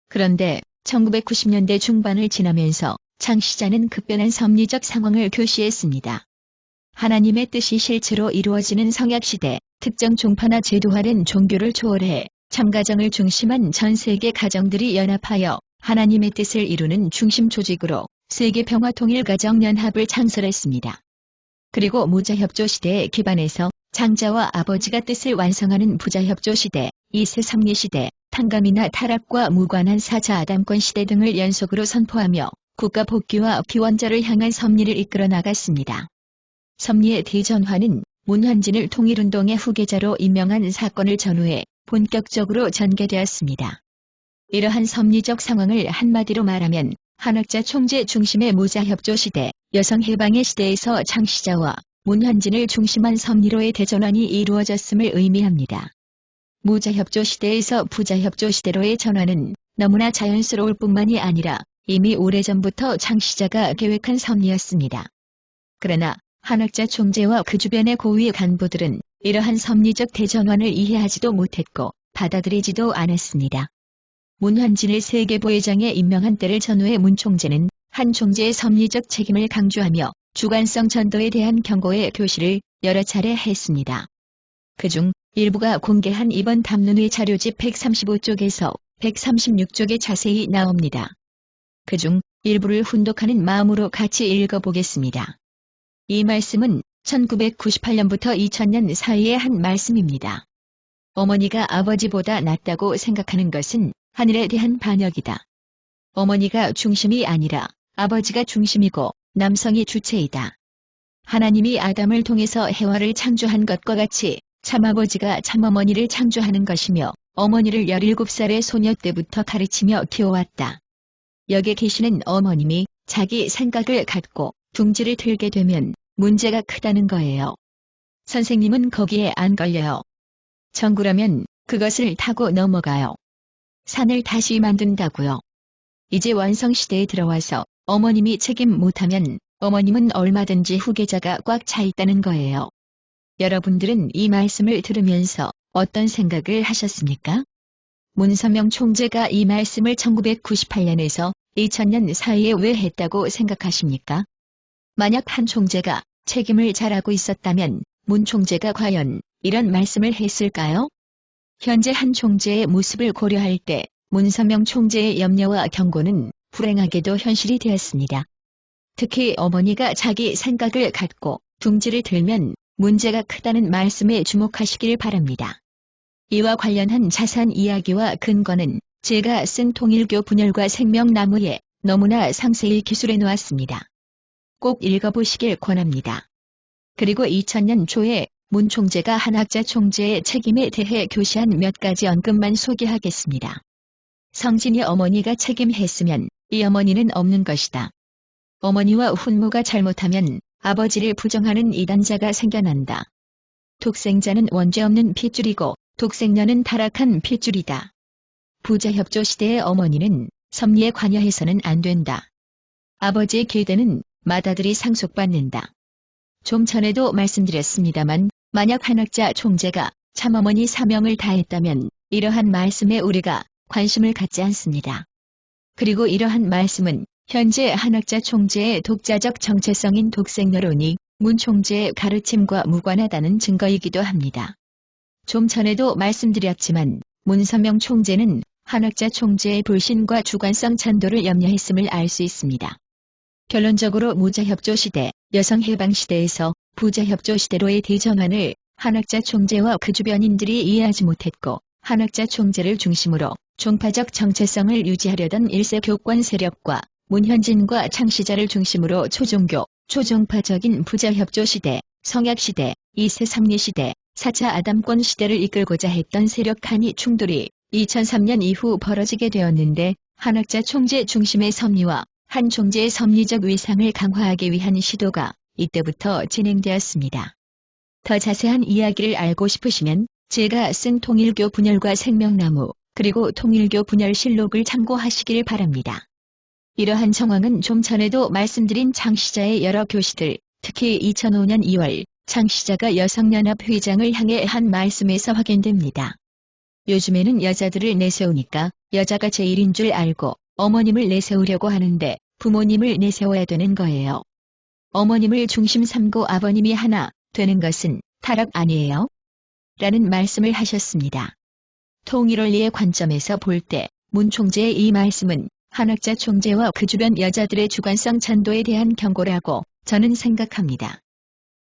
그런데 1990년대 중반을 지나면서 창시자는 급변한 섭리적 상황을 교시했습니다. 하나님의 뜻이 실체로 이루어지는 성약시대, 특정 종파나 제도화된 종교를 초월해 참가정을 중심한 전 세계 가정들이 연합하여 하나님의 뜻을 이루는 중심 조직으로 세계평화통일가정연합을 창설했습니다. 그리고 무자협조 시대에 기반해서 장자와 아버지가 뜻을 완성하는 부자협조 시대, 2세 3리 시대, 탕감이나 타락과 무관한 4자 아담권 시대 등을 연속으로 선포하며 국가 복귀와 비원자를 향한 섭리를 이끌어 나갔습니다. 섭리의 대전환은 문환진을 통일운동의 후계자로 임명한 사건을 전후해 본격적으로 전개되었습니다. 이러한 섭리적 상황을 한마디로 말하면 한학자 총재 중심의 무자협조 시대, 여성해방의 시대에서 창시자와 문환진을 중심한 섭리로의 대전환이 이루어졌음을 의미합니다. 무자협조 시대에서 부자협조 시대로의 전환은 너무나 자연스러울 뿐만이 아니라 이미 오래전부터 창시자가 계획한 섭리였습니다. 그러나 한학자 총재와 그 주변의 고위 간부들은 이러한 섭리적 대전환을 이해하지도 못했고 받아들이지도 않았습니다. 문환진을 세계부회장에 임명한 때를 전후해 문 총재는 한 총재의 섭리적 책임을 강조하며 주관성 전도에 대한 경고의 교시를 여러 차례 했습니다. 그중 일부가 공개한 이번 담론의 자료집 135쪽에서 136쪽에 자세히 나옵니다. 그중 일부를 훈독하는 마음으로 같이 읽어보겠습니다. 이 말씀은 1998년부터 2000년 사이의 한 말씀입니다. 어머니가 아버지보다 낫다고 생각하는 것은 하늘에 대한 반역이다. 어머니가 중심이 아니라 아버지가 중심이고 남성이 주체이다. 하나님이 아담을 통해서 해와를 창조한 것과 같이 참아버지가 참어머니를 창조하는 것이며 어머니를 17살의 소녀 때부터 가르치며 키워왔다. 여기에 계시는 어머님이 자기 생각을 갖고 둥지를 틀게 되면 문제가 크다는 거예요. 선생님은 거기에 안 걸려요. 정구라면 그것을 타고 넘어가요. 산을 다시 만든다고요. 이제 완성시대에 들어와서 어머님이 책임 못하면 어머님은 얼마든지 후계자가 꽉 차 있다는 거예요. 여러분들은 이 말씀을 들으면서 어떤 생각을 하셨습니까? 문선명 총재가 이 말씀을 1998년에서 2000년 사이에 왜 했다고 생각하십니까? 만약 한 총재가 책임을 잘하고 있었다면 문 총재가 과연 이런 말씀을 했을까요? 현재 한 총재의 모습을 고려할 때 문선명 총재의 염려와 경고는 불행하게도 현실이 되었습니다. 특히 어머니가 자기 생각을 갖고 둥지를 들면 문제가 크다는 말씀에 주목하시길 바랍니다. 이와 관련한 자세한 이야기와 근거는 제가 쓴 통일교 분열과 생명나무에 너무나 상세히 기술해 놓았습니다. 꼭 읽어보시길 권합니다. 그리고 2000년 초에 문 총재가 한학자 총재의 책임에 대해 교시한 몇 가지 언급만 소개하겠습니다. 성진이 어머니가 책임했으면 이 어머니는 없는 것이다. 어머니와 훈모가 잘못하면 아버지를 부정하는 이단자가 생겨난다. 독생자는 원죄 없는 핏줄이고 독생녀는 타락한 핏줄이다. 부자협조 시대의 어머니는 섭리에 관여해서는 안 된다. 아버지의 계대는 맏아들이 상속받는다. 좀 전에도 말씀드렸습니다만 만약 한학자 총재가 참어머니 사명을 다했다면 이러한 말씀에 우리가 관심을 갖지 않습니다. 그리고 이러한 말씀은 현재 한학자 총재의 독자적 정체성인 독생여론이 문 총재의 가르침과 무관하다는 증거이기도 합니다. 좀 전에도 말씀드렸지만 문선명 총재는 한학자 총재의 불신과 주관성 찬도를 염려했음을 알 수 있습니다. 결론적으로 무자협조 시대, 여성해방 시대에서 부자협조 시대로의 대전환을 한학자 총재와 그 주변인들이 이해하지 못했고 한학자 총재를 중심으로 종파적 정체성을 유지하려던 1세 교권 세력과 문현진과 창시자를 중심으로 초종교, 초종파적인 부자협조 시대, 성약시대, 2세 3리 시대, 4차 아담권 시대를 이끌고자 했던 세력 간의 충돌이 2003년 이후 벌어지게 되었는데 한학자 총재 중심의 섭리와 한 총재의 섭리적 위상을 강화하기 위한 시도가 이때부터 진행되었습니다. 더 자세한 이야기를 알고 싶으시면 제가 쓴 통일교 분열과 생명나무 그리고 통일교 분열실록을 참고하시길 바랍니다. 이러한 정황은 좀 전에도 말씀드린 창시자의 여러 교시들, 특히 2005년 2월 창시자가 여성연합 회장을 향해 한 말씀에서 확인됩니다. 요즘에는 여자들을 내세우니까 여자가 제일인 줄 알고 어머님을 내세우려고 하는데 부모님을 내세워야 되는 거예요. 어머님을 중심 삼고 아버님이 하나 되는 것은 타락 아니에요? 라는 말씀을 하셨습니다. 통일원리의 관점에서 볼 때 문 총재의 이 말씀은 한학자 총재와 그 주변 여자들의 주관성 찬도에 대한 경고라고 저는 생각합니다.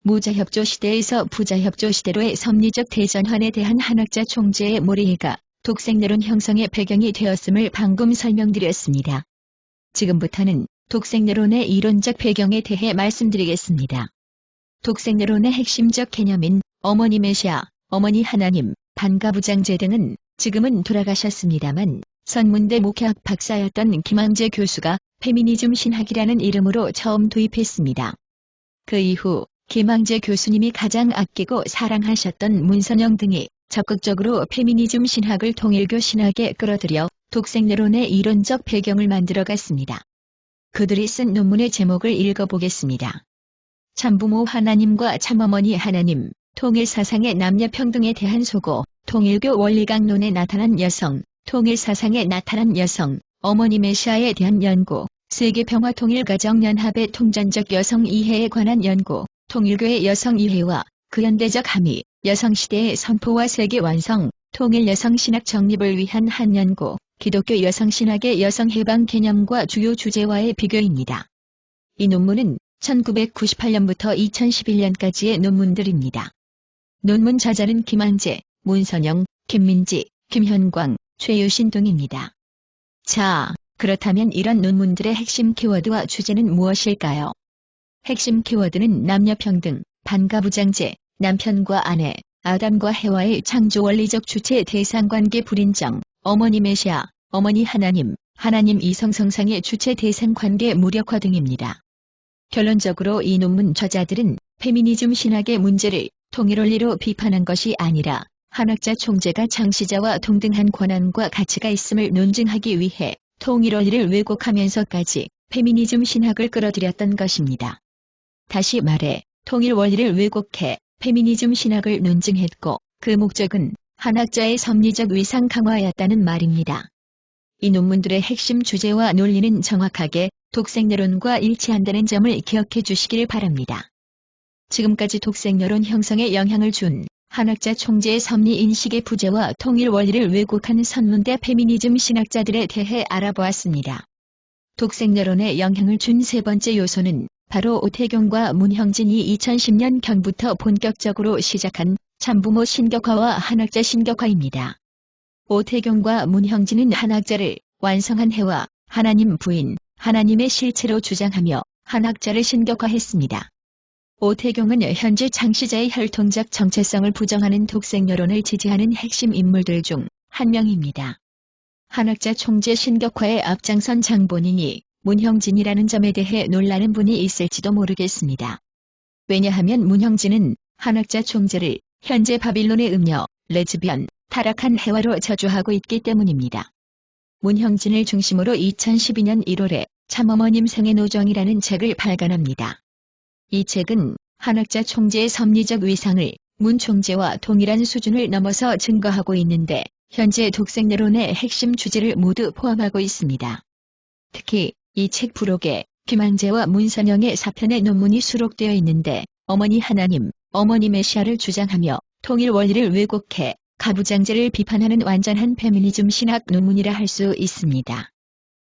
무자협조 시대에서 부자협조 시대로의 섭리적 대전환에 대한 한학자 총재의 몰이해가 독생내론 형성의 배경이 되었음을 방금 설명드렸습니다. 지금부터는 독생내론의 이론적 배경에 대해 말씀드리겠습니다. 독생내론의 핵심적 개념인 어머니 메시아, 어머니 하나님, 반가부장제 등은 지금은 돌아가셨습니다만 선문대 목회학 박사였던 김항제 교수가 페미니즘 신학이라는 이름으로 처음 도입했습니다. 그 이후 김항제 교수님이 가장 아끼고 사랑하셨던 문선영 등이 적극적으로 페미니즘 신학을 통일교 신학에 끌어들여 독생내론의 이론적 배경을 만들어갔습니다. 그들이 쓴 논문의 제목을 읽어보겠습니다. 참부모 하나님과 참어머니 하나님, 통일사상의 남녀평등에 대한 소고, 통일교 원리강론에 나타난 여성, 통일사상에 나타난 여성, 어머니 메시아에 대한 연구, 세계평화통일가정연합의 통전적 여성 이해에 관한 연구, 통일교의 여성 이해와 그 현대적 함의, 여성시대의 선포와 세계 완성, 통일 여성신학 정립을 위한 한 연구, 기독교 여성신학의 여성해방 개념과 주요 주제와의 비교입니다. 이 논문은 1998년부터 2011년까지의 논문들입니다. 논문 저자는 김항제, 문선영, 김민지, 김현광, 최유신 등입니다. 자, 그렇다면 이런 논문들의 핵심 키워드와 주제는 무엇일까요? 핵심 키워드는 남녀평등, 반가부장제, 남편과 아내, 아담과 해와의 창조 원리적 주체 대상관계 불인정, 어머니 메시아, 어머니 하나님, 하나님 이성성상의 주체 대상관계 무력화 등입니다. 결론적으로 이 논문 저자들은 페미니즘 신학의 문제를 통일원리로 비판한 것이 아니라 한학자 총재가 창시자와 동등한 권한과 가치가 있음을 논증하기 위해 통일원리를 왜곡하면서까지 페미니즘 신학을 끌어들였던 것입니다. 다시 말해 통일원리를 왜곡해 페미니즘 신학을 논증했고 그 목적은 한학자의 섭리적 위상 강화였다는 말입니다. 이 논문들의 핵심 주제와 논리는 정확하게 독생내론과 일치한다는 점을 기억해 주시길 바랍니다. 지금까지 독생내론 형성에 영향을 준 한학자 총재의 섭리 인식의 부재와 통일 원리를 왜곡한 선문대 페미니즘 신학자들에 대해 알아보았습니다. 독생내론에 영향을 준 세 번째 요소는 바로 오태경과 문형진이 2010년경부터 본격적으로 시작한 참부모 신격화와 한학자 신격화입니다. 오태경과 문형진은 한학자를 완성한 해와 하나님 부인, 하나님의 실체로 주장하며 한학자를 신격화했습니다. 오태경은 현재 창시자의 혈통적 정체성을 부정하는 독생여론을 지지하는 핵심 인물들 중 한 명입니다. 한학자 총재 신격화에 앞장선 장본인이 문형진이라는 점에 대해 놀라는 분이 있을지도 모르겠습니다. 왜냐하면 문형진은 한학자 총재를 현재 바빌론의 음녀, 레즈비언, 타락한 해와로 저주하고 있기 때문입니다. 문형진을 중심으로 2012년 1월에 참어머님 생애 노정이라는 책을 발간합니다. 이 책은 한학자 총재의 섭리적 위상을 문 총재와 동일한 수준을 넘어서 증거하고 있는데 현재 독생내론의 핵심 주제를 모두 포함하고 있습니다. 특히 이 책 부록에 김항제와 문선영의 4편의 논문이 수록되어 있는데 어머니 하나님, 어머니 메시아를 주장하며 통일 원리를 왜곡해 가부장제를 비판하는 완전한 페미니즘 신학 논문이라 할 수 있습니다.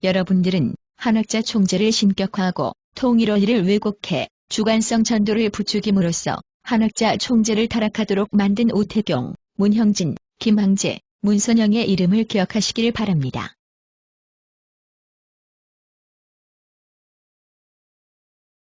여러분들은 한학자 총재를 신격화하고 통일 원리를 왜곡해 주관성 전도를 부추김으로써 한학자 총재를 타락하도록 만든 오태경, 문형진, 김항제, 문선영의 이름을 기억하시길 바랍니다.